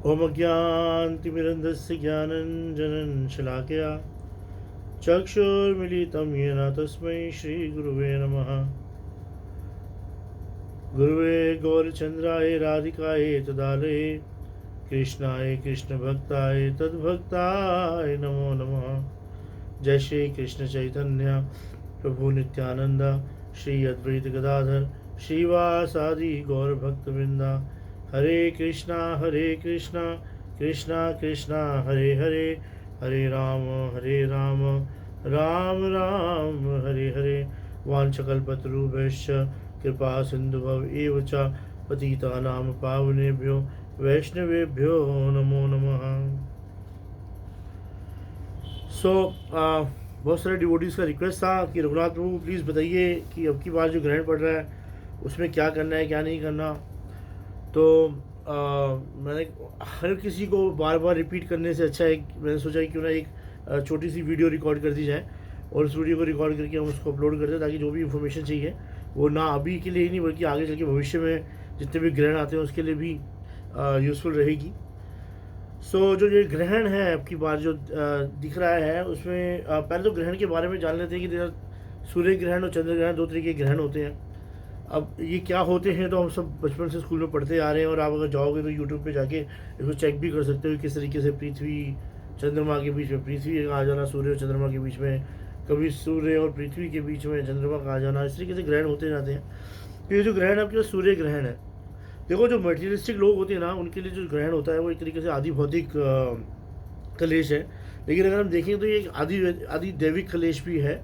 ओम अज्ञानतिमिरन्धस्य ज्ञानञ्जनं शलाकया चक्षुर्मिलितं येन तस्मै श्रीगुरुवे नमः। गुरुवे गौरचन्द्राय राधिकाय तदालये कृष्णाय कृष्णभक्ताय तद्भक्ताय नमो नमः। जय श्री कृष्ण चैतन्य प्रभु नित्यानंद श्री अद्वैत गदाधर श्रीवासादि गौर भक्तवृंदा। हरे कृष्णा कृष्णा कृष्णा हरे हरे, हरे राम राम राम हरे हरे। वाञ्छकल्पतरुभ्यश्च कृपा सिन्धुभव एव च पतितानां पावनेभ्यो वैष्णवेभ्यो नमो नमः। बहुत सारे डिवोटीज़ का रिक्वेस्ट था कि रघुनाथ प्रभु प्लीज़ बताइए कि अब की बार जो ग्रहण पड़ रहा है उसमें क्या करना है क्या नहीं करना। तो मैंने हर किसी को बार बार रिपीट करने से अच्छा है, मैंने सोचा कि क्यों ना एक छोटी सी वीडियो रिकॉर्ड कर दी जाए और उस वीडियो को रिकॉर्ड करके हम उसको अपलोड कर दें ताकि जो भी इन्फॉर्मेशन चाहिए वो ना अभी के लिए ही नहीं बल्कि आगे चल के भविष्य में जितने भी ग्रहण आते हैं उसके लिए भी यूज़फुल रहेगी। जो ये ग्रहण है अब की बार जो दिख रहा है उसमें पहले तो ग्रहण के बारे में जान लेते हैं कि सूर्य ग्रहण और चंद्र ग्रहण दो तरीके के ग्रहण होते हैं। अब ये क्या होते हैं तो हम सब बचपन से स्कूल में पढ़ते आ रहे हैं और आप अगर जाओगे तो यूट्यूब पे जाके इसको चेक भी कर सकते हो किस तरीके से पृथ्वी चंद्रमा के बीच में पृथ्वी आ जाना, सूर्य और चंद्रमा के बीच में, कभी सूर्य और पृथ्वी के बीच में चंद्रमा का आ जाना, इस तरीके से ग्रहण होते जाते हैं। तो ये जो ग्रहण आपके पास सूर्य ग्रहण है, देखो जो मटेरियलिस्टिक लोग होते हैं ना उनके लिए जो ग्रहण होता है वो एक तरीके से आदि भौतिक कलेश है। लेकिन अगर हम देखें तो ये एक आदि दैविक कलेश भी है,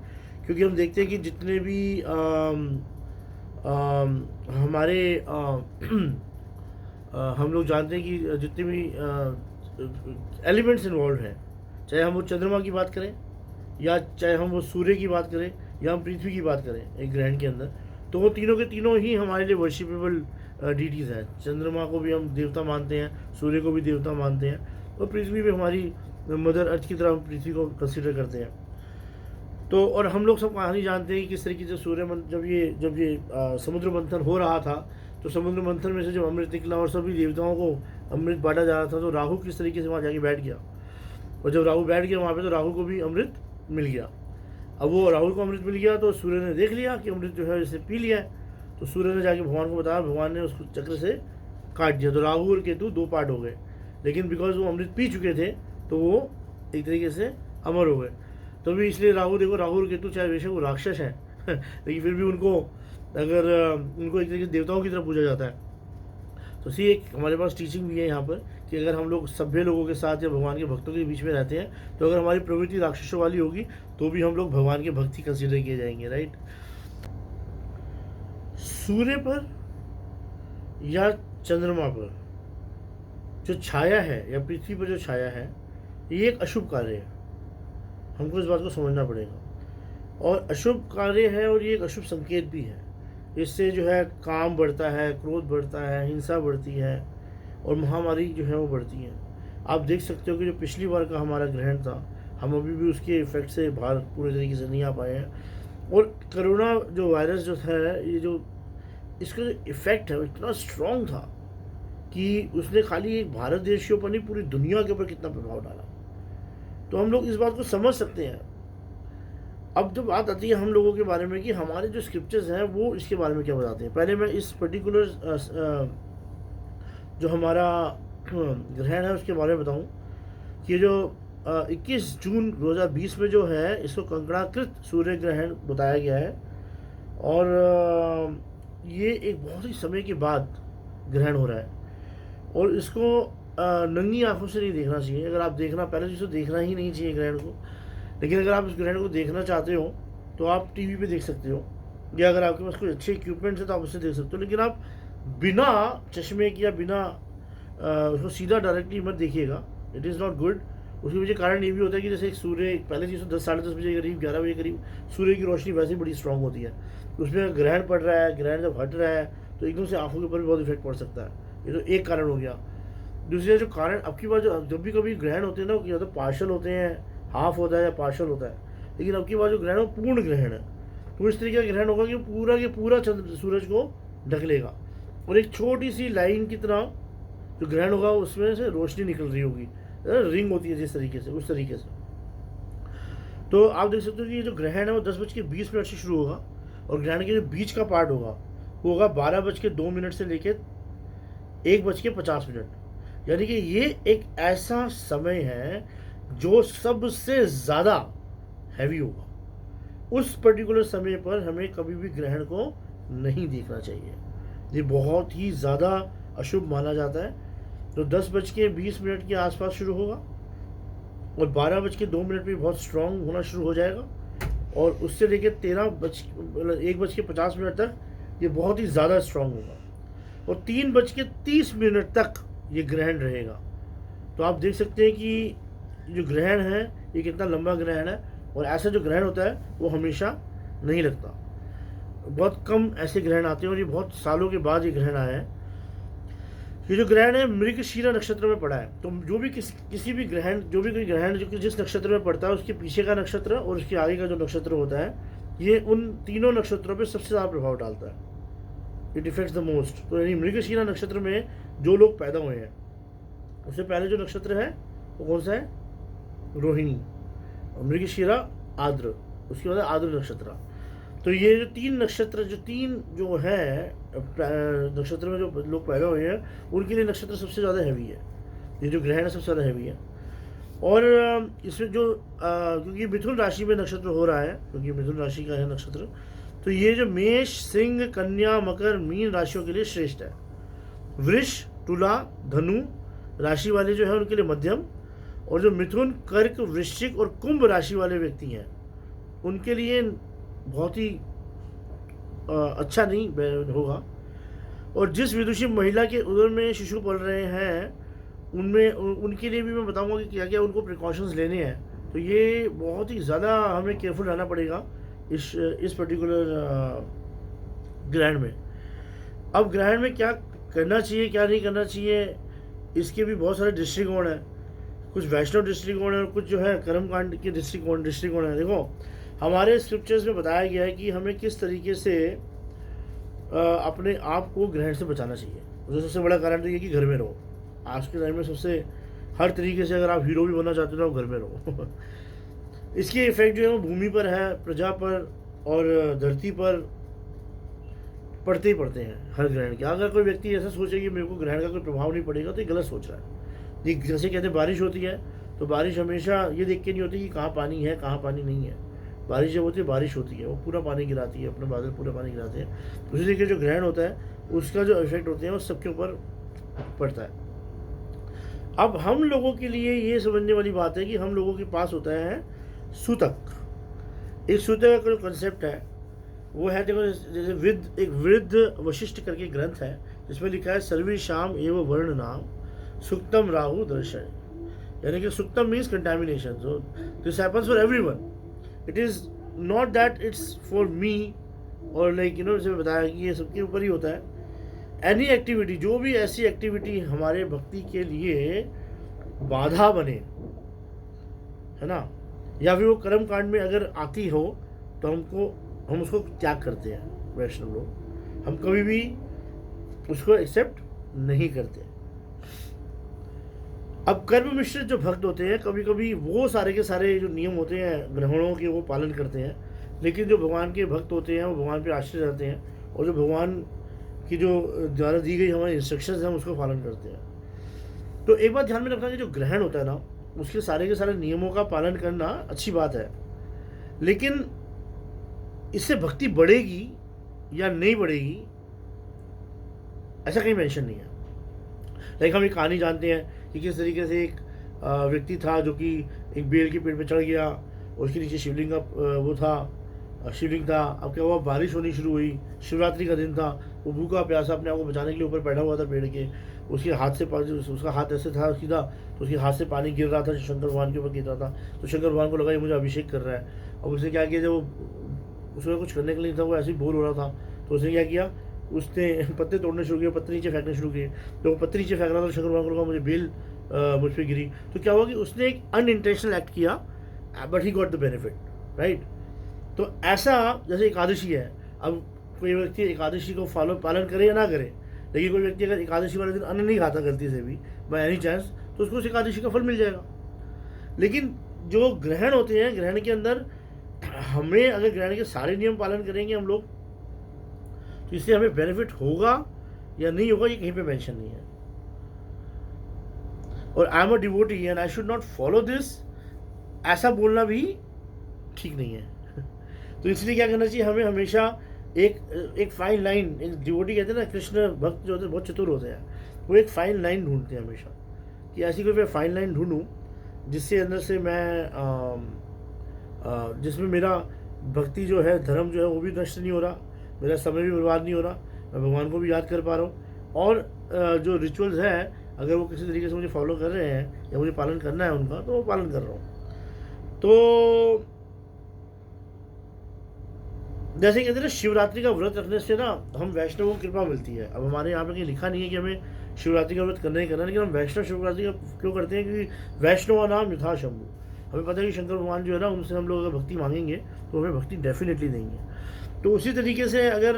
क्योंकि हम देखते हैं कि जितने भी हमारे हम लोग जानते हैं कि जितने भी एलिमेंट्स इन्वॉल्व हैं, चाहे हम वो चंद्रमा की बात करें या चाहे हम वो सूर्य की बात करें या हम पृथ्वी की बात करें एक ग्रहण के अंदर, तो वो तीनों के तीनों ही हमारे लिए वर्शिपेबल डीटीज़ हैं। चंद्रमा को भी हम देवता मानते हैं, सूर्य को भी देवता मानते हैं, और पृथ्वी भी हमारी मदर अर्थ की तरह हम पृथ्वी को कंसिडर करते हैं। तो और हम लोग सब कहानी जानते हैं कि किस तरीके से जब ये समुद्र मंथन हो रहा था तो समुद्र मंथन में से जब अमृत निकला और सभी देवताओं को अमृत बांटा जा रहा था तो राहु किस तरीके से वहाँ जाके बैठ गया, और जब राहु बैठ गया वहाँ पे तो राहु को भी अमृत मिल गया। अब वो राहु को अमृत मिल गया तो सूर्य ने देख लिया कि अमृत जो है इसे पी लिया है, तो सूर्य ने जाके भगवान को बताया, भगवान ने उसको चक्र से काट दिया। तो राहु और केतु दो पार्ट हो गए, लेकिन बिकॉज वो अमृत पी चुके थे तो वो एक तरीके से अमर हो गए। तो भी इसलिए राहु देखो, राहु और केतु चाहे बेशक वो राक्षस हैं लेकिन फिर भी उनको उनको एक तरीके से देवताओं की तरफ पूजा जाता है। तो सी एक हमारे पास टीचिंग भी है यहाँ पर कि अगर हम लोग सभ्य लोगों के साथ या भगवान के भक्तों के बीच में रहते हैं तो अगर हमारी प्रवृत्ति राक्षसों वाली होगी तो भी हम लोग भगवान के भक्ति कंसिडर किए जाएंगे, राइट। सूर्य पर या चंद्रमा पर जो छाया है या पृथ्वी पर जो छाया है ये एक अशुभ कार्य है, हमको इस बात को समझना पड़ेगा। और अशुभ कार्य है और ये एक अशुभ संकेत भी है। इससे जो है काम बढ़ता है, क्रोध बढ़ता है, हिंसा बढ़ती है और महामारी जो है वो बढ़ती है। आप देख सकते हो कि जो पिछली बार का हमारा ग्रहण था हम अभी भी उसके इफेक्ट से बाहर पूरे तरीके से नहीं आ पाए हैं। और कोरोना जो वायरस जो है ये जो इसका जो इफेक्ट है वो इतना स्ट्रॉन्ग था कि उसने खाली एक भारत देश के ऊपर नहीं पूरी दुनिया के ऊपर कितना प्रभाव डाला। तो हम लोग इस बात को समझ सकते हैं। अब जो बात आती है हम लोगों के बारे में कि हमारे जो स्क्रिप्चर्स हैं वो इसके बारे में क्या बताते हैं। पहले मैं इस पर्टिकुलर जो हमारा ग्रहण है उसके बारे में बताऊं कि जो 21 जून 2020 में जो है इसको कंकणाकृत सूर्य ग्रहण बताया गया है। और ये एक बहुत ही समय के बाद ग्रहण हो रहा है और इसको नंगी आंखों से नहीं देखना चाहिए। अगर आप देखना पहले जिसको देखना ही नहीं चाहिए ग्रहण को, लेकिन अगर आप इस ग्रहण को देखना चाहते हो तो आप टीवी पे देख सकते हो, या अगर आपके पास कोई अच्छे इक्विपमेंट्स है तो आप उससे देख सकते हो। लेकिन आप बिना चश्मे की या बिना उसको सीधा डायरेक्टली मत देखिएगा, इट इज़ नॉट गुड। उसके पीछे कारण ये भी होता है कि जैसे एक सूर्य पहले 10 साढ़े 10 बजे करीब 11 बजे करीब सूर्य की रोशनी वैसे ही बड़ी स्ट्रांग होती है, उसमें ग्रहण पड़ रहा है, ग्रहण जब हट रहा है तो एकदम से आंखों के ऊपर भी बहुत इफेक्ट पड़ सकता है। ये तो एक कारण हो गया। दूसरे जो कारण अब की बार जब भी कभी ग्रहण होते हैं ना या तो पार्शल होते हैं, हाफ होता है या पार्शल होता है, लेकिन अब की बार जो ग्रहण है वो पूर्ण ग्रहण है। तो इस तरीके का ग्रहण होगा कि पूरा के पूरा चंद्र सूरज को ढक लेगा और एक छोटी सी लाइन की तरह जो ग्रहण होगा उसमें से रोशनी निकल रही होगी, रिंग होती है जिस तरीके से, उस तरीके से। तो आप देख सकते हो कि ये जो ग्रहण है वो 10:20 से शुरू होगा, और ग्रहण के जो बीच का पार्ट होगा वो होगा 12:02 से लेके 1:50। यानी कि ये एक ऐसा समय है जो सबसे ज़्यादा हैवी होगा। उस पर्टिकुलर समय पर हमें कभी भी ग्रहण को नहीं देखना चाहिए, ये बहुत ही ज़्यादा अशुभ माना जाता है। तो 10:20 के आसपास शुरू होगा, और 12:02 पे बहुत स्ट्रांग होना शुरू हो जाएगा, और उससे लेकर 1:50 तक ये बहुत ही ज़्यादा स्ट्रांग होगा, और 3:30 तक ये ग्रहण रहेगा। तो आप देख सकते हैं कि जो ग्रहण है ये कितना लंबा ग्रहण है, और ऐसा जो ग्रहण होता है वो हमेशा नहीं लगता, बहुत कम ऐसे ग्रहण आते हैं, और ये बहुत सालों के बाद ये ग्रहण आया है। ये जो ग्रहण है मृगशीरा नक्षत्र में पड़ा है। तो जो भी किसी भी ग्रहण, जो भी कोई ग्रहण जो कि जिस नक्षत्र में पड़ता है उसके पीछे का नक्षत्र और उसके आगे का जो नक्षत्र होता है, ये उन तीनों नक्षत्रों पे सबसे ज़्यादा प्रभाव डालता है। It effects the most. तो यानी मृगशीरा नक्षत्र में जो लोग पैदा हुए हैं, उससे पहले जो नक्षत्र है वो कौन सा है? रोहिणी, मृगशीरा, आद्र, उसके बाद आद्र नक्षत्र। तो ये जो तीन नक्षत्र, जो है नक्षत्र में जो लोग पैदा हुए हैं उनके लिए नक्षत्र सबसे ज़्यादा हैवी है, ये जो ग्रहण है सबसे ज़्यादा हैवी है। और इसमें जो क्योंकि मिथुन राशि में नक्षत्र हो रहा है, क्योंकि मिथुन राशि का है नक्षत्र, तो ये जो मेष, सिंह, कन्या, मकर, मीन राशियों के लिए श्रेष्ठ है। वृष, तुला, धनु राशि वाले जो है उनके लिए मध्यम, और जो मिथुन, कर्क, वृश्चिक और कुंभ राशि वाले व्यक्ति हैं उनके लिए बहुत ही अच्छा नहीं होगा। और जिस विदुषी महिला के उदर में शिशु पल रहे हैं उनमें उनके लिए भी मैं बताऊंगा कि क्या क्या उनको प्रिकॉशंस लेने हैं। तो ये बहुत ही ज़्यादा हमें केयरफुल रहना पड़ेगा इस पर्टिकुलर ग्रहण में। अब ग्रहण में क्या करना चाहिए, क्या नहीं करना चाहिए, इसके भी बहुत सारे दृष्टिकोण हैं। कुछ वैष्णव दृष्टिकोण है और कुछ जो है कर्मकांड के दृष्टिकोण है। देखो, हमारे स्क्रिप्चर्स में बताया गया है कि हमें किस तरीके से अपने आप को ग्रहण से बचाना चाहिए। तो सबसे बड़ा कारण तो ये कि घर में रहो। आज के टाइम में सबसे हर तरीके से अगर आप हीरो भी बनना चाहते हो तो आप घर में रहो। इसके इफेक्ट जो है वो भूमि पर है, प्रजा पर और धरती पर पड़ते ही पड़ते हैं हर ग्रहण के। अगर कोई व्यक्ति ऐसा सोचे कि मेरे को ग्रहण का कोई प्रभाव नहीं पड़ेगा तो ये गलत सोच रहा है। ये जैसे कहते हैं बारिश होती है तो बारिश हमेशा ये देख के नहीं होती कि कहाँ पानी है कहाँ पानी नहीं है। बारिश जब होती है बारिश होती है, वो पूरा पानी गिराती है, अपने बादल पूरा पानी गिराते हैं। उसी तरीके जो ग्रहण होता है उसका जो इफेक्ट होते हैं वो सबके ऊपर पड़ता है। अब हम लोगों के लिए ये समझने वाली बात है कि हम लोगों के पास होता है सूतक। एक सूतक का जो कंसेप्ट है वो है, देखो जैसे एक वृद्ध वशिष्ठ करके ग्रंथ है जिसमें लिखा है सर्वेषाम एव वर्ण नाम सुक्तम राहु दर्शन। यानी कि सुक्तम means contamination. So this happens for everyone. It is not that it's for me और लाइक जैसे बताया कि ये सबके ऊपर ही होता है। एनी एक्टिविटी, जो भी ऐसी एक्टिविटी हमारे भक्ति के लिए बाधा बने, है ना, या फिर वो कर्म कांड में अगर आती हो तो हम उसको त्याग करते हैं। वैष्णव लोग हम कभी भी उसको एक्सेप्ट नहीं करते। अब कर्म मिश्रित जो भक्त होते हैं कभी कभी वो सारे के सारे जो नियम होते हैं ग्रहणों के वो पालन करते हैं, लेकिन जो भगवान के भक्त होते हैं वो भगवान पे आश्रित रहते हैं और जो भगवान की जो द्वारा दी गई हमारी इंस्ट्रक्शंस हैं उसको पालन करते हैं। तो एक बात ध्यान में रखना कि जो ग्रहण होता है ना उसके सारे के सारे नियमों का पालन करना अच्छी बात है, लेकिन इससे भक्ति बढ़ेगी या नहीं बढ़ेगी ऐसा कहीं मेंशन नहीं है। लाइक हम एक कहानी जानते हैं कि किस तरीके से एक व्यक्ति था जो कि एक बेल के पेड़ पे चढ़ गया, उसके नीचे शिवलिंग का शिवलिंग था। अब क्या हुआ, बारिश होनी शुरू हुई, शिवरात्रि का दिन था, वो भूखा प्यासा अपने आप को बचाने के लिए ऊपर बैठा हुआ था पेड़ के। उसके हाथ से उसका हाथ ऐसे था सीधा, तो उसके हाथ से पानी गिर रहा था, शंकर भगवान के ऊपर गिर रहा था। तो शंकर भगवान को लगा ये मुझे अभिषेक कर रहा है। अब उसने क्या किया, जब उसमें कुछ करने के लिए था, वो ऐसे ही बोल हो रहा था, तो उसने क्या किया, उसने पत्ते तोड़ने शुरू किए, पत्ते नीचे फेंकने शुरू किए। तो वो पत्ते नीचे फेंक रहा था, शंकर भगवान को लगा मुझे बेल मुझ पर गिरी। तो क्या हुआ कि उसने एक अनइंटेंशनल एक्ट किया, but he got the benefit, right. तो ऐसा जैसे एकादशी है, अब कोई व्यक्ति एकादशी को पालन करे या ना करे, लेकिन कोई व्यक्ति अगर एकादशी वाले दिन अन्न नहीं खाता गलती से भी बाय एनी चांस, तो उसको उस एकादशी का फल मिल जाएगा। लेकिन जो ग्रहण होते हैं, ग्रहण के अंदर हमें अगर ग्रहण के सारे नियम पालन करेंगे हम लोग, तो इससे हमें बेनिफिट होगा या नहीं होगा ये कहीं पे मेंशन नहीं है। और I am a devotee and I should not follow this, ऐसा बोलना भी ठीक नहीं है। तो इसलिए क्या करना चाहिए, हमें हमेशा एक फाइन लाइन, एक डिवोटी कहते हैं ना, कृष्ण भक्त जो होते हैं बहुत चतुर होते हैं, वो एक फाइन लाइन ढूंढते हैं हमेशा, कि ऐसी कोई मैं फाइन लाइन ढूंढूं जिससे अंदर से मैं जिसमें मेरा भक्ति जो है, धर्म जो है वो भी नष्ट नहीं हो रहा, मेरा समय भी बर्बाद नहीं हो रहा, मैं भगवान को भी याद कर पा रहा हूँ, और जो रिचुअल्स है अगर वो किसी तरीके से मुझे फॉलो कर रहे हैं या मुझे पालन करना है उनका, तो वो पालन कर रहा हूँ। तो जैसे कहते हैं ना, शिवरात्रि का व्रत रखने से ना हम वैष्णवों को कृपा मिलती है। अब हमारे यहाँ पे कहीं लिखा नहीं है कि हमें शिवरात्रि का व्रत करना ही करना, लेकिन हम वैष्णव शिवरात्रि का क्यों करते हैं, क्योंकि वैष्णव नाम यथा शंभु, हमें पता है कि शंकर भगवान जो है ना, उनसे हम लोग अगर भक्ति मांगेंगे तो हमें भक्ति डेफिनेटली देंगे। तो उसी तरीके से अगर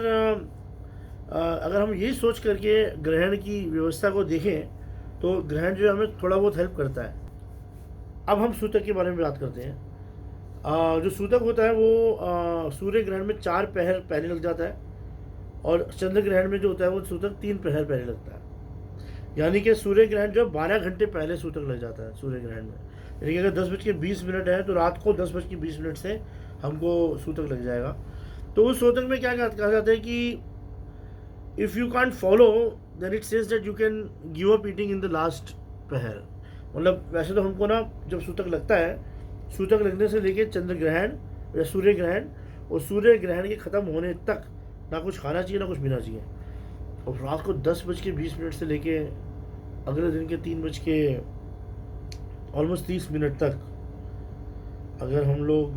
हम यही सोच करके ग्रहण की व्यवस्था को देखें, तो ग्रहण जो है हमें थोड़ा बहुत हेल्प करता है। अब हम सूतक के बारे में बात करते हैं। जो सूतक होता है वो सूर्य ग्रहण में 4 पहर पहले लग जाता है, और चंद्र ग्रहण में जो होता है वो सूतक 3 पहर पहले लगता है। यानी कि सूर्य ग्रहण जो 12 घंटे पहले सूतक लग जाता है सूर्य ग्रहण में। यानी कि अगर 10:20 है तो रात को 10:20 से हमको सूतक लग जाएगा। तो उस सूतक में क्या कहा जाता है कि if you can't follow then it says that you can give up eating in the last पहर। मतलब वैसे तो हमको ना जब सूतक लगता है, सूतक लगने से लेके चंद्र ग्रहण या सूर्य ग्रहण और सूर्य ग्रहण के ख़त्म होने तक ना कुछ खाना चाहिए ना कुछ पीना चाहिए। और रात को 10:20 से लेके अगले दिन के 3 ऑलमोस्ट 30 मिनट तक अगर हम लोग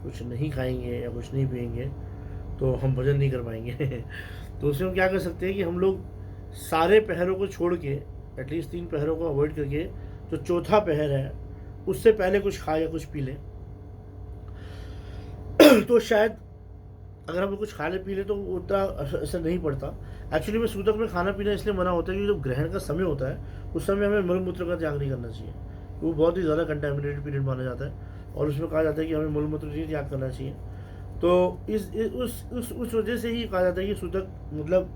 कुछ नहीं खाएंगे या कुछ नहीं पिएंगे तो हम भजन नहीं कर पाएंगे। तो उसमें हम क्या कर सकते हैं कि हम लोग सारे पहरों को छोड़ के एटलीस्ट 3 पहरों को अवॉइड करके जो चौथा पहर है उससे पहले कुछ खाए या कुछ पी लें। तो शायद अगर हम कुछ खा ले पी ले तो उतना असर नहीं पड़ता। एक्चुअली में सूतक में खाना पीना इसलिए मना होता है कि जब ग्रहण का समय होता है उस समय हमें मलमूत्र का त्याग नहीं करना चाहिए। वो बहुत ही ज़्यादा कंटेमिनेटेड पीरियड माना जाता है और उसमें कहा जाता है कि हमें मलमूत्र नहीं त्याग करना चाहिए। तो उस वजह से ही कहा जाता है कि सूतक मतलब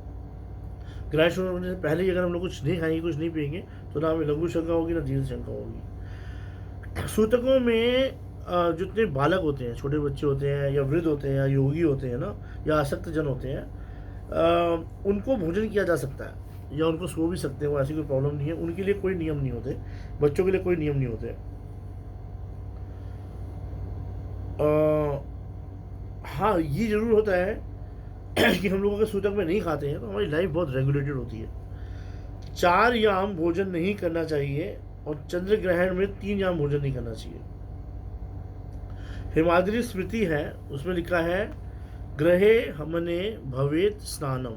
ग्रहण शुरू होने से पहले ही अगर हम लोग कुछ नहीं खाएंगे कुछ नहीं पिएंगे तो ना हमें लघु शंका होगी ना दीर्घ शंका होगी। सूतकों में जितने बालक होते हैं, छोटे बच्चे होते हैं या वृद्ध होते हैं या योगी होते हैं ना या आसक्त जन होते हैं, उनको भोजन किया जा सकता है या उनको सो भी सकते हैं, वो ऐसी कोई प्रॉब्लम नहीं है। उनके लिए कोई नियम नहीं होते, बच्चों के लिए कोई नियम नहीं होते। हाँ ये ज़रूर होता है कि हम लोग अगर सूतक में नहीं खाते हैं तो हमारी लाइफ बहुत रेगुलेटेड होती है। 4 याम भोजन नहीं करना चाहिए और चंद्र ग्रहण में 3 याम भोजन नहीं करना चाहिए। हिमाद्री स्मृति है उसमें लिखा है ग्रहे हमने भवेत स्नानम,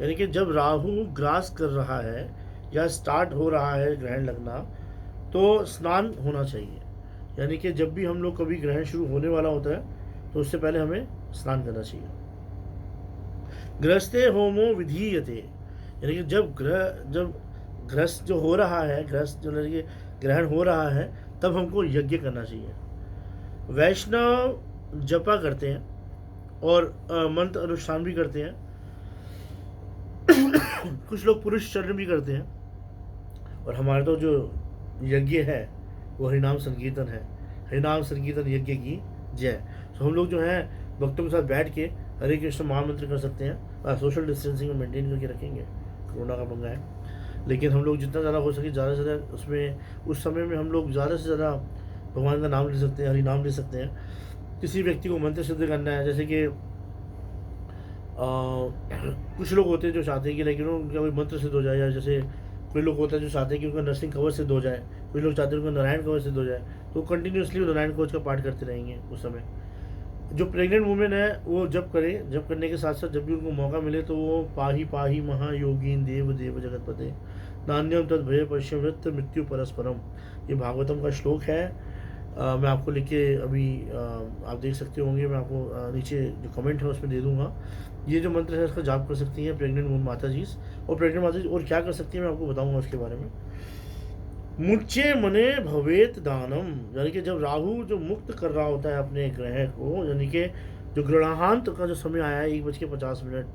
यानी कि जब राहु ग्रास कर रहा है या स्टार्ट हो रहा है ग्रहण लगना तो स्नान होना चाहिए। यानी कि जब भी हम लोग कभी ग्रहण शुरू होने वाला होता है तो उससे पहले हमें स्नान करना चाहिए। ग्रस्ते होमो विधीयते, यानी कि जब ग्रस्त जो हो रहा है, ग्रस्त जो यानी कि ग्रहण हो रहा है तब हमको यज्ञ करना चाहिए। वैष्णव जपा करते हैं और मंत्र अनुष्ठान भी करते हैं। कुछ लोग पुरुष चरण भी करते हैं। और हमारा तो जो यज्ञ है वो हरिनाम संकीर्तन है। हरिनाम संकीर्तन यज्ञ की जय। तो हम लोग जो है भक्तों के साथ बैठ के हरे कृष्ण महामंत्र कर सकते हैं। सोशल डिस्टेंसिंग में मेंटेन करके रखेंगे, कोरोना का पंगा है, लेकिन हम लोग जितना ज़्यादा हो सके ज़्यादा से ज़्यादा उसमें उस समय में हम लोग ज़्यादा से ज़्यादा भगवान का नाम ले सकते हैं, हरि नाम ले सकते हैं। किसी व्यक्ति को मंत्र सिद्ध करना है, जैसे कि कुछ लोग होते हैं जो चाहते हैं कि लेकिन उनका कोई मंत्र सिद्ध हो जाए, या जैसे कोई लोग होता है जो चाहते हैं कि उनका नरसिंह कवच सिद्ध हो जाए, कुछ लोग चाहते हैं उनका नारायण कवच सिद्ध हो जाए, तो कंटिन्यूसली नारायण कवच का पाठ करते रहेंगे उस समय। जो प्रेग्नेंट वुमेन है वो जब करने के साथ साथ जब भी उनको मौका मिले तो वो पाही पाही महायोगीन देव देव जगतपते नान्यम तद भय पश्चिम वृत्त मृत्यु परस्परम, ये भागवतम का श्लोक है। मैं आपको लिख के अभी आप देख सकते होंगे, मैं आपको नीचे जो कमेंट है उसमें दे दूँगा। ये जो मंत्र है इसका जाप कर सकती हैं प्रेग्नेंट माता जी। और प्रेग्नेंट माता जी और क्या कर सकती है मैं आपको बताऊंगा उसके बारे में। मुच्चे मने भवेत दानम, यानी कि जब राहु जो मुक्त कर रहा होता है अपने ग्रह को, यानी कि जो ग्रहणांत का जो समय आया है 1:50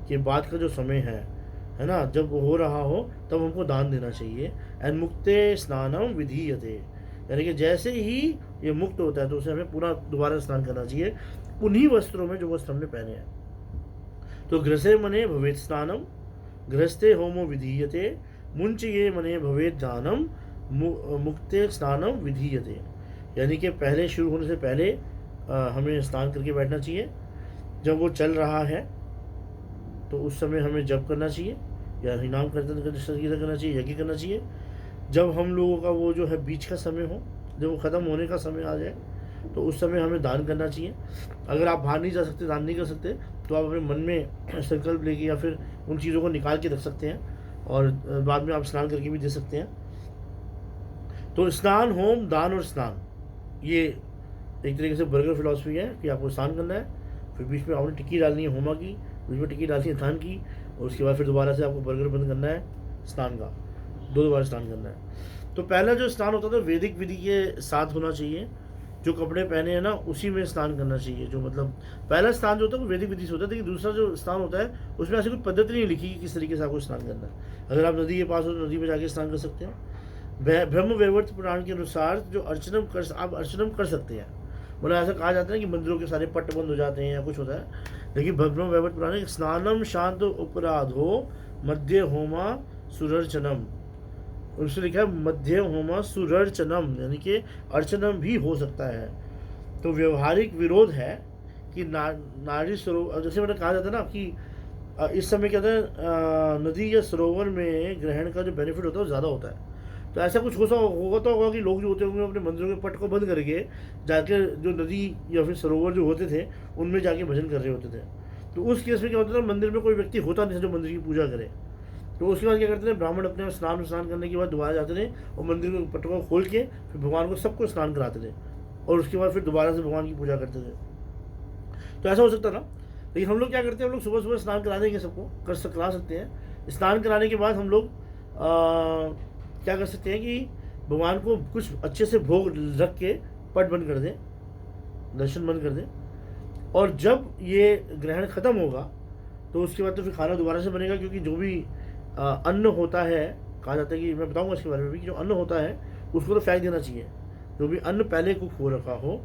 के बाद का जो समय है ना, जब वो हो रहा हो तब हमको दान देना चाहिए। एंड मुक्ते स्नानम विधीयते, यानी कि जैसे ही ये मुक्त होता है तो उसे हमें पूरा दोबारा स्नान करना चाहिए उन्हीं वस्त्रों में जो वस्त्र हमने पहने हैं। तो ग्रसे मने भवेत स्नानम, गृहस्थे होमो विधीयते, मुंच ये मने भवेत दानम, मुक्ते स्नानम विधीयते, यानी कि पहले शुरू होने से पहले हमें स्नान करके बैठना चाहिए। जब वो चल रहा है तो उस समय हमें जप करना चाहिए या हरिनाम कीर्तन करना चाहिए, यज्ञ करना चाहिए। जब हम लोगों का वो जो है बीच का समय हो, जब वो ख़त्म होने का समय आ जाए तो उस समय हमें दान करना चाहिए। अगर आप बाहर नहीं जा सकते, दान नहीं कर सकते, तो आप अपने मन में संकल्प लेके या फिर उन चीज़ों को निकाल के रख सकते हैं और बाद में आप स्नान करके भी दे सकते हैं। तो स्नान, होम, दान और स्नान, ये एक तरीके से बर्गर फिलॉसफी है कि आपको स्नान करना है, फिर बीच में आपने टिक्की डालनी है होमा की, बीच में टिक्की डालनी है दान की, और उसके बाद फिर दोबारा से आपको बर्गर बंद करना है स्नान का, दो बार स्नान करना है। तो पहला जो स्नान होता था वैदिक विधि के साथ होना चाहिए, जो कपड़े पहने हैं ना उसी में स्नान करना चाहिए। जो मतलब पहला स्नान जो होता है वो वैदिक विधि से होता है, लेकिन दूसरा जो स्नान होता है उसमें ऐसी कोई पद्धति नहीं लिखी कि किस तरीके से आपको स्नान करना है। अगर आप नदी के पास हो तो नदी में जाके स्नान कर सकते हैं। ब्रह्म वैवर्त पुराण के अनुसार जो आप अर्चनम कर सकते हैं, मतलब ऐसा कहा जाता है कि मंदिरों के सारे पट बंद हो जाते हैं या कुछ होता है, लेकिन ब्रह्म वैवर्त पुराण स्नानम शांत उपराधो मध्य होमा सुरर्चनम, उसने लिखा है मध्य होमा सुरर्चनम, यानी कि अर्चनम भी हो सकता है। तो व्यवहारिक विरोध है कि नारी सरोवर, जैसे मैंने कहा जाता है ना कि इस समय क्या होता है नदी या सरोवर में ग्रहण का जो बेनिफिट होता है वो ज़्यादा होता है। तो ऐसा कुछ होगा तो होगा कि लोग जो होते होंगे अपने मंदिरों के पट को बंद करके जाके जो नदी या फिर सरोवर जो होते थे उनमें जाके भजन कर रहे होते थे। तो उस केस में क्या होता था, मंदिर में कोई व्यक्ति होता नहीं था जो मंदिर की पूजा करे। तो उसके बाद क्या करते थे, ब्राह्मण अपने स्नान करने के बाद दोबारा जाते थे और मंदिर के पट को खोल के फिर भगवान को सबको स्नान कराते थे और उसके बाद फिर दोबारा से भगवान की पूजा करते थे। तो ऐसा हो सकता था, लेकिन हम लोग क्या करते हैं, हम लोग सुबह सुबह स्नान करा देंगे, सबको करा सकते हैं। स्नान कराने के बाद हम लोग क्या कर सकते हैं कि भगवान को कुछ अच्छे से भोग रख के पट बंद कर दें, दर्शन बंद कर दें, और जब ये ग्रहण खत्म होगा तो उसके बाद तो फिर खाना दोबारा से बनेगा, क्योंकि जो भी अन्न होता है, कहा जाता है कि मैं बताऊंगा इसके बारे में भी, कि जो अन्न होता है उसको तो फेंक देना चाहिए। जो भी अन्न पहले कुक हो रखा हो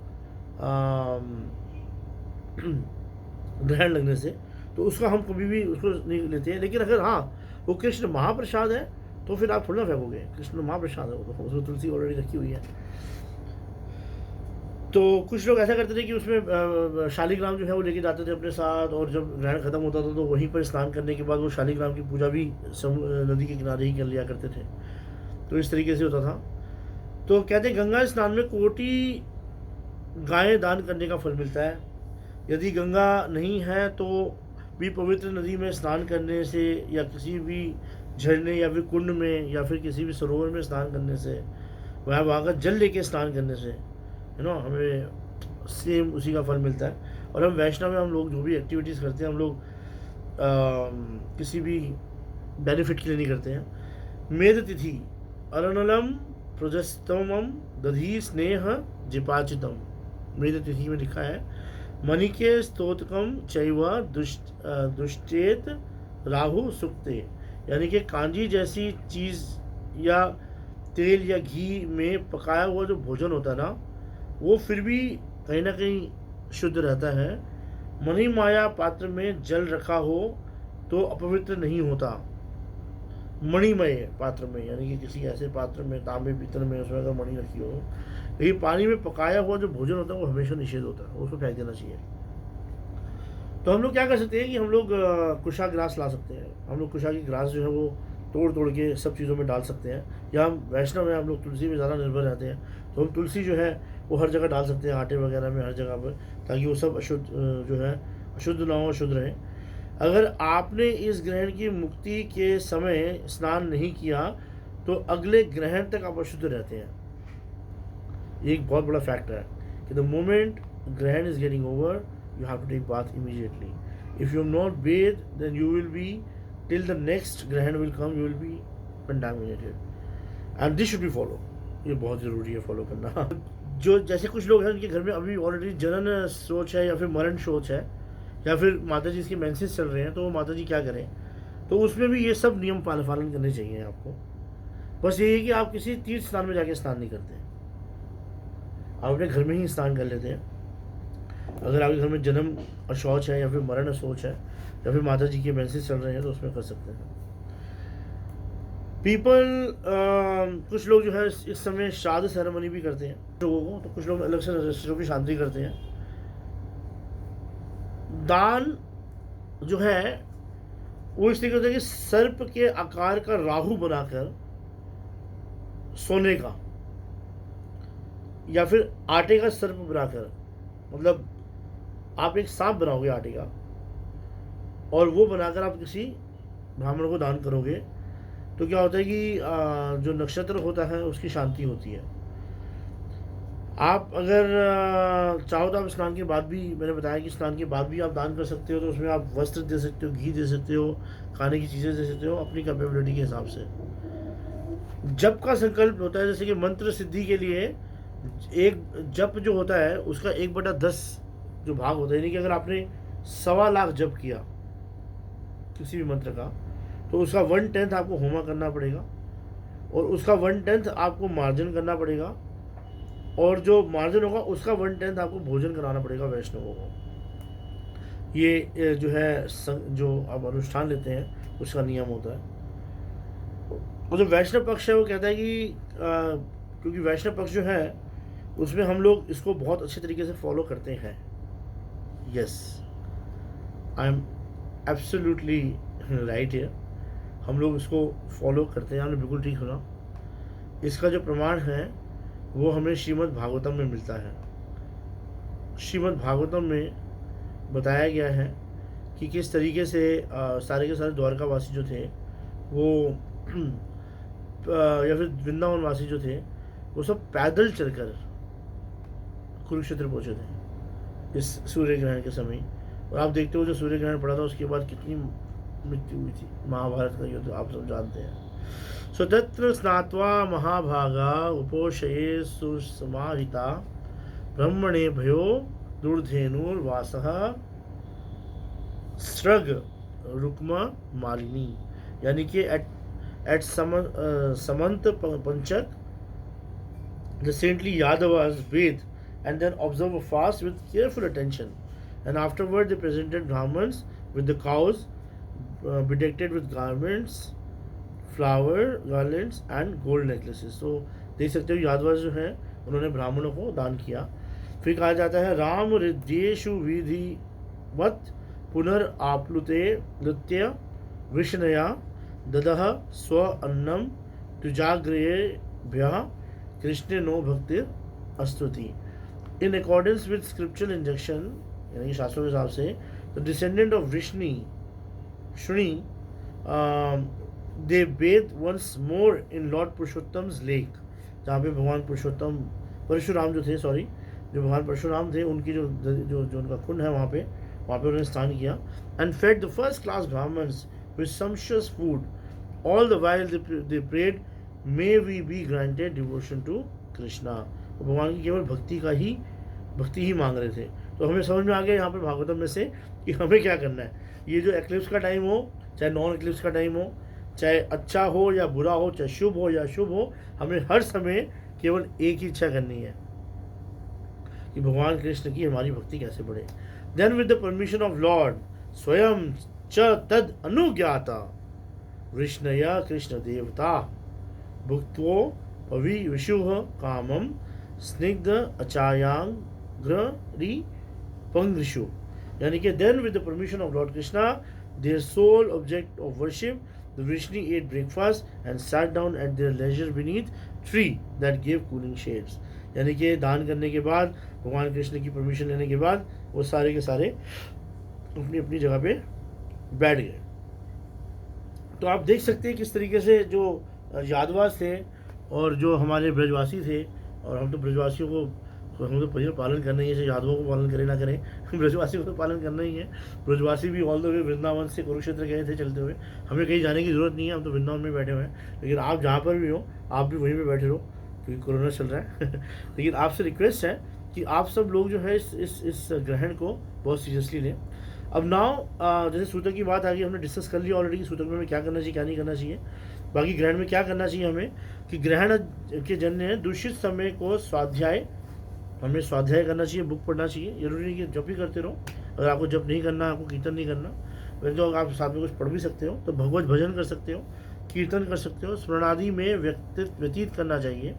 ग्रहण लगने से, तो उसका हम कभी भी उसको नहीं लेते हैं। लेकिन अगर हाँ वो कृष्ण महाप्रसाद है तो फिर आप थोड़ा ना फेंकोगे, कृष्ण महाप्रसाद है वो, तो उसमें तुलसी ऑलरेडी रखी हुई है। तो कुछ लोग ऐसा करते थे कि उसमें शालिग्राम जो है वो लेके जाते थे अपने साथ, और जब ग्रहण खत्म होता था तो वहीं पर स्नान करने के बाद वो शालिग्राम की पूजा भी नदी के किनारे ही कर लिया करते थे। तो इस तरीके से होता था। तो कहते हैं गंगा स्नान में कोटि गायें दान करने का फल मिलता है। यदि गंगा नहीं है तो भी पवित्र नदी में स्नान करने से, या किसी भी झरने या फिर कुंड में या फिर किसी भी सरोवर में स्नान करने से, वहाँ का जल लेके स्नान करने से हमें सेम उसी का फल मिलता है। और हम वैष्णव में हम लोग जो भी एक्टिविटीज़ करते हैं हम लोग किसी भी बेनिफिट के लिए नहीं करते हैं। मेद तिथि अरनलम प्रजस्तमम दधी स्नेह जिपाचितम, मेद तिथि में लिखा है मणिके स्तोत्रकम चैव दुष्टेत राहु सुक्ते, यानी कि कांजी जैसी चीज़ या तेल या घी में पकाया हुआ जो भोजन होता है ना, वो फिर भी कहीं ना कहीं शुद्ध रहता है। मणि माया पात्र में जल रखा हो तो अपवित्र नहीं होता। मणिमय पात्र में, यानी कि किसी ऐसे पात्र में, तांबे पीतल में, उसमें अगर मणि रखी हो, लेकिन पानी में पकाया हुआ जो भोजन होता है वो हमेशा निषेध होता है, उसको फेंक देना चाहिए। तो हम लोग क्या कर सकते हैं कि हम लोग कुशा ग्रास ला सकते हैं। हम लोग कुशा की ग्रास जो है वो तोड़ के सब चीज़ों में डाल सकते हैं। या हम वैष्णव हैं, हम लोग तुलसी में ज़्यादा निर्भर रहते हैं, तो हम तुलसी जो है वो हर जगह डाल सकते हैं, आटे वगैरह में, हर जगह पर, ताकि वो सब अशुद्ध जो है अशुद्ध ना हो, शुद्ध रहे। अगर आपने इस ग्रहण की मुक्ति के समय स्नान नहीं किया तो अगले ग्रहण तक आप अशुद्ध रहते हैं। ये एक बहुत बड़ा फैक्टर है कि द मोमेंट ग्रहण is getting over you have to take bath immediately. If you have not bathed, then you will be, till the next ग्रहण will come, you will be contaminated. And this should be follow. ये बहुत ज़रूरी है follow करना. जो जैसे कुछ लोग हैं उनके घर में अभी ऑलरेडी जनन सोच है या फिर मरण सोच है या फिर माता जी इसके मेंसेस चल रहे हैं, तो वो माता जी क्या करें, तो उसमें भी ये सब नियम पालन करने चाहिए आपको. बस ये है कि आप किसी तीर्थ स्थान में जाके स्नान नहीं करते, आप अपने घर में ही स्नान कर लेते हैं. अगर आपके घर में जन्म अशौच है या फिर मरण अशौच है या फिर माता जी के मेंसेस चल रहे हैं, तो उसमें कर सकते हैं. पीपल कुछ लोग जो है इस समय श्राद्ध सेरेमनी भी करते हैं लोगों को, तो कुछ लोग अलग से रजिस्टरों की शांति करते हैं. दान जो है वो इस तरीके से कि सर्प के आकार का राहु बनाकर सोने का या फिर आटे का सर्प बनाकर, मतलब आप एक सांप बनाओगे आटे का और वो बनाकर आप किसी ब्राह्मण को दान करोगे, तो क्या होता है कि जो नक्षत्र होता है उसकी शांति होती है. आप अगर चाहो तो आप स्नान के बाद भी, मैंने बताया कि स्नान के बाद भी आप दान कर सकते हो, तो उसमें आप वस्त्र दे सकते हो, घी दे सकते हो, खाने की चीज़ें दे सकते हो अपनी कैपेबिलिटी के हिसाब से. जप का संकल्प होता है, जैसे कि मंत्र सिद्धि के लिए एक जप जो होता है उसका 1/10 जो भाग होता है, यानी कि अगर आपने 1.25 लाख जप किया किसी भी मंत्र का, तो उसका 1/10 आपको होमा करना पड़ेगा और उसका 1/10 आपको मार्जन करना पड़ेगा, और जो मार्जन होगा उसका 1/10 आपको भोजन कराना पड़ेगा वैष्णवों को. ये जो है जो आप अनुष्ठान लेते हैं उसका नियम होता है. और जो वैष्णव पक्ष है वो कहता है कि क्योंकि वैष्णव पक्ष जो है उसमें हम लोग इसको बहुत अच्छे तरीके से फॉलो करते हैं. Yes, I am absolutely right है, हम लोग इसको फॉलो करते हैं. आपने बिल्कुल ठीक सुना. इसका जो प्रमाण है वो हमें श्रीमद् भागवतम में मिलता है. श्रीमद् भागवतम में बताया गया है कि किस तरीके से सारे के सारे द्वारकावासी जो थे वो या फिर वृंदावन वासी जो थे वो सब पैदल चलकर कुरुक्षेत्र पहुंचे थे इस सूर्य ग्रहण के समय. और आप देखते हो जो सूर्य ग्रहण पड़ा था उसके बाद कितनी मृत्यु हुई थी. महाभारत का युद्ध आप सब जानते हैं. सो तत्र स्नात्वा महाभागा उपोषये सुसमाहिता ब्रह्मणे भयो दुर्धेनुर्वासः स्रग रुक्म मालिनी. यानी कि eight Samant Panchak the saintly Yadavas bathed and then observe a fast with careful attention, and afterward they presented Brahmans with the cows bedecked with garments, flower garlands and gold necklaces. So देख सकते हो यादवास जो हैं उन्होंने ब्राह्मणों को दान किया. फिर कहा जाता है राम हृदयेषु विधिवत पुनर्आप्लुते नृत्य विष्णया ददः स्व अन्नम तुजाग्रेभ्यः कृष्ण नो भक्ति अस्तुति. In accordance with scriptural injunction, यानी कि शास्त्रों के हिसाब से, the descendant of Shri they bathe once more in Lord पुरुषोत्तम्स लेक, जहाँ पे भगवान परशुराम जो थे, जो भगवान परशुराम थे उनकी जो उनका कुंड है वहाँ पे उन्होंने स्नान किया. And fed the first class Brahmans with sumptuous food all the while they prayed may we be granted devotion to Krishna. भगवान की केवल भक्ति ही मांग रहे थे. तो हमें समझ में आ गया यहाँ पे भागवतम में से कि हमें क्या करना है. ये जो एक्लिप्स का टाइम हो चाहे नॉन एक्लिप्स का टाइम हो, चाहे अच्छा हो या बुरा हो, चाहे शुभ हो या शुभ हो, हमें हर समय केवल एक ही इच्छा करनी है कि भगवान कृष्ण की हमारी भक्ति कैसे बढ़े. Then with the permission of lord स्वयं च तद अनुज्ञाता विष्णया कृष्ण देवता भुक्त्वो पविविशुः कामम स्निग्ध अचायांग्री पंग्रिशु. यानी कि then with the permission of lord Krishna their sole object of worship the Vrishni ate breakfast and sat down at their leisure beneath tree that gave cooling shades. यानी कि दान करने के बाद, भगवान कृष्ण की परमिशन लेने के बाद, वो सारे के सारे अपनी अपनी जगह पे बैठ गए. तो आप देख सकते हैं किस तरीके से जो यादवास थे और जो हमारे ब्रजवासी थे, और हम तो ब्रजवासियों को तो हम तो भैया पालन करना ही है, चाहे यादवों को पालन करें ना करें, ब्रजवासी को तो पालन करना ही है। ब्रजवासी भी ऑल द वे वृंदावन से कुरुक्षेत्र गए थे चलते हुए, हमें कहीं जाने की ज़रूरत नहीं है, हम तो वृंदावन में बैठे हुए हैं। लेकिन आप जहाँ पर भी हो, आप भी वहीं पर बैठे रहो, क्योंकि कोरोना चल रहा है। लेकिन आपसे रिक्वेस्ट है कि आप सब लोग जो है इस ग्रहण को बहुत सीरियसली लें। अब नाउ जैसे सूतक की बात आ गई, हमने डिस्कस कर लिया ऑलरेडी कि सूतक में हमें क्या करना चाहिए, क्या नहीं करना चाहिए। बाकी ग्रहण में क्या करना चाहिए हमें, कि ग्रहण के जन्य दूषित समय को स्वाध्याय, हमें स्वाध्याय करना चाहिए, बुक पढ़ना चाहिए। जरूरी नहीं कि जप ही करते रहो, अगर आपको जप नहीं करना, आपको कीर्तन नहीं करना, वैसे तो आप साथ में कुछ पढ़ भी सकते हो, तो भगवत भजन कर सकते हो, कीर्तन कर सकते हो, स्मरणादि में व्यतीत करना चाहिए।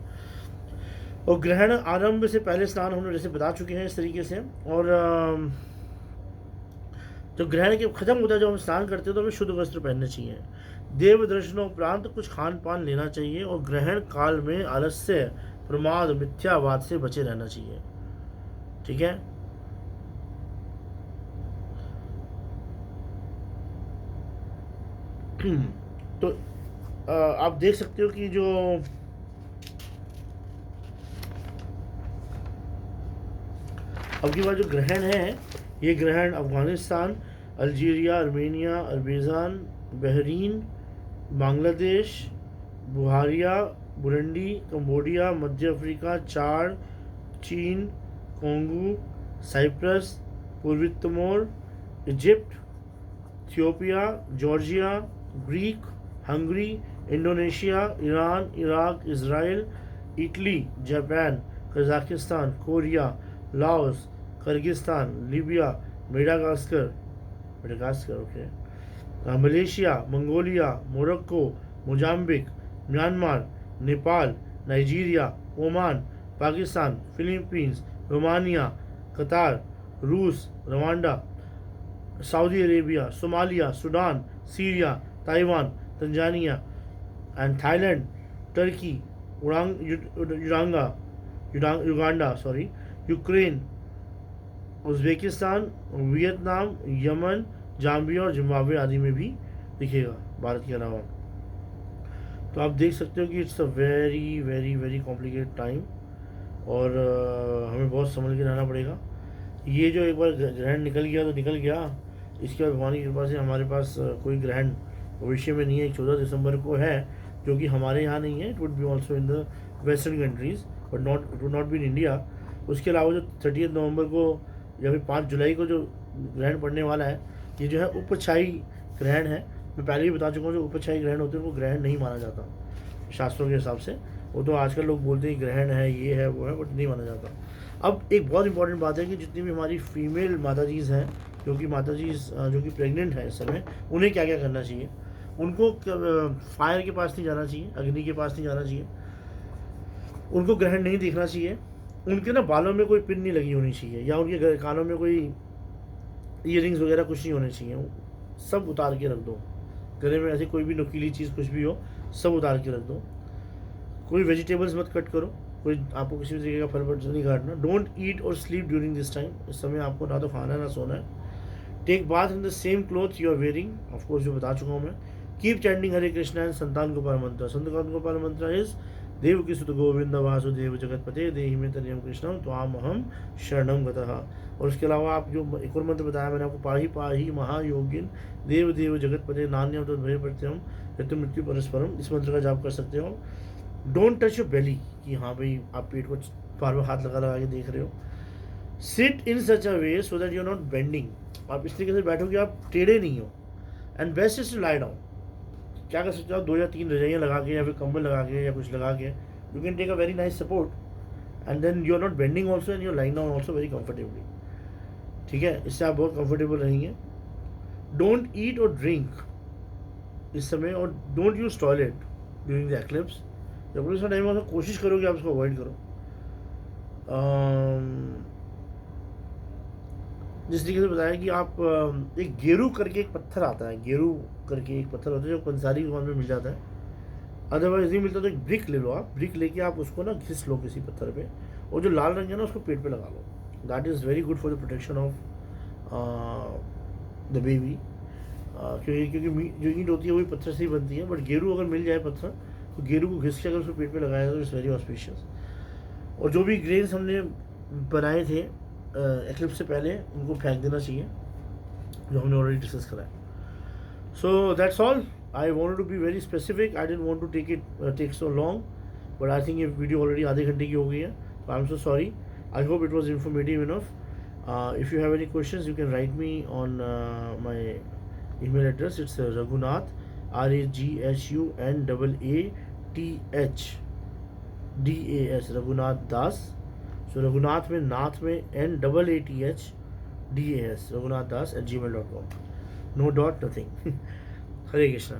और ग्रहण आरंभ से पहले स्नान हमने जैसे बता चुके हैं इस तरीके से। और जब ग्रहण के खत्म होता है, जब हम स्नान करते हैं, तो हमें शुद्ध वस्त्र पहनने चाहिए। देव दर्शनोपरांत कुछ खान पान लेना चाहिए, और ग्रहण काल में आलस्य, प्रमाद, मिथ्यावाद से बचे रहना चाहिए। ठीक है। तो आप देख सकते हो कि जो अब की बार जो ग्रहण है, ये ग्रहण Afghanistan, Algeria, Armenia, Azerbaijan, Bahrain, Bangladesh, बुहारिया, बुरुंडी, कंबोडिया, मध्य अफ्रीका, चाड, चीन, कोंगो, साइप्रस, पूर्वी Timor, Egypt, Ethiopia, Georgia, Greek, Hungary, Indonesia, Iran, Iraq, Israel, Italy, Japan, Kazakhstan, Korea, Laos, Kyrgyzstan, Libya, Madagascar Madagascar okay, Malaysia, Mongolia, Morocco, Mozambique, Myanmar, Nepal, Nigeria, Oman, Pakistan, Philippines, Romania, Qatar, रूस, Rwanda, Saudi Arabia, Somalia, Sudan, Syria, Taiwan, Tanzania and Thailand, Turkey, Uganda, Ukraine, Uzbekistan, Vietnam, Yemen, Zambia और Zimbabwe आदि में भी दिखेगा, भारत के अलावा। तो आप देख सकते हो कि it's a very very very complicated time, और हमें बहुत संभल के रहना पड़ेगा। ये जो एक बार ग्रहण निकल गया तो निकल गया, इसके बाद भगवान की कृपा से हमारे पास कोई ग्रहण भविष्य में नहीं है। 14 दिसंबर को है, जो कि हमारे यहाँ नहीं है, it would be also in the western countries, but it would not be in India. उसके अलावा जो 30 नवंबर को या फिर 5 जुलाई को जो ग्रहण पड़ने वाला है, ये जो है उपछाई ग्रहण है। मैं पहले ही बता चुका हूँ, जो उपछाई ग्रहण होते हैं वो ग्रहण नहीं माना जाता शास्त्रों के हिसाब से। वो तो आजकल लोग बोलते हैं ग्रहण है, ये है, वो है, बट नहीं माना जाता। अब एक बहुत इंपॉर्टेंट बात है कि जितनी भी हमारी फीमेल माताजीज़ हैं, क्योंकि माताजीज़ जो कि प्रेग्नेंट है इस समय, उन्हें क्या क्या करना चाहिए। उनको फायर के पास नहीं जाना चाहिए, अग्नि के पास नहीं जाना चाहिए, उनको ग्रहण नहीं देखना चाहिए, उनके ना बालों में कोई पिन नहीं लगी होनी चाहिए, या उनके कानों में कोई ईयरिंग्स वगैरह कुछ नहीं होने चाहिए, सब उतार के रख दो। गले में ऐसी कोई भी नुकीली चीज़ कुछ भी हो, सब उतार के रख दो। कोई वेजिटेबल्स मत कट करो, कोई आपको किसी भी तरीके का फल फल नहीं काटना। डोंट ईट और स्लीप ड्यूरिंग दिस टाइम, इस समय आपको ना तो खाना है ना सोना है। Take bath in the same cloth you are wearing, of course जो बता चुका हूँ मैं। Keep chanting Hare Krishna and Santan Gopal मंत्र। संतान गोपाल मंत्र इज देव की सुत गोविंद वासुदेव जगतपते देहि में तनियम कृष्णम त्वाम अहम शरणम गतः। और उसके अलावा आप जो एक और मंत्र बताया मैंने आपको, पाही पाही महायोगिन देव देव जगतपते नान्यम तो भय प्रत्यम मृत्यु मृत्यु परस्परम, इस मंत्र का जाप कर सकते हो। डोंट टच योर बेली, कि हाँ भाई आप पेट को बार बार हाथ लगा लगा के देख रहे हो। Sit in such a way so that you are not bending, आप इस तरीके से बैठो कि आप टेढ़े नहीं हो। And best is to lie down. क्या कर सकते हो आप, 2 या 3 रजाइयाँ लगा के या फिर कंबल लगा के या कुछ लगा के, you can take a very nice support and then you are not bending also and you are lying down also very comfortably. ठीक है, इससे आप बहुत कंफर्टेबल रहेंगे। डोंट ईट और ड्रिंक इस समय, और don't use toilet during the eclipse. जब इस टाइम में कोशिश करो कि आप इसको अवॉइड करो। जिस तरीके से बताया कि आप एक गेरू करके एक पत्थर आता है, गेरू करके एक पत्थर होता है जो पंसारी दुकान में मिल जाता है, अदरवाइज नहीं मिलता तो एक ब्रिक ले लो आप, ब्रिक लेके आप उसको ना घिस लो किसी पत्थर पे, और जो लाल रंग है ना उसको पेट पे लगा लो। That is very good for the protection of the baby. क्योंकि जो ईंट होती है वही पत्थर से ही बनती है, बट गेरू अगर मिल जाए पत्थर, तो गेरू को घिस के अगर उसको पेट पे लगाया तो इट्स वेरी ऑस्पिशियस। और जो भी ग्रेन्स हमने बनाए थे एक्लिप्स से पहले, उनको फेंक देना चाहिए, जो हमने ऑलरेडी डिस्कस करा है. So that's all. I wanted to be very specific. I didn't want to take so long, but I think ये वीडियो ऑलरेडी आधे घंटे की हो गई है. So I'm so sorry. I hope it was informative enough. If you have any questions, you can write me on my email address. It's Raghunath, RAGHUNAATH Raghunath Das. So Raghunath में नाथ में NAATH DAS Raghunath Das @gmail.com. No dot, nothing. Hare Krishna.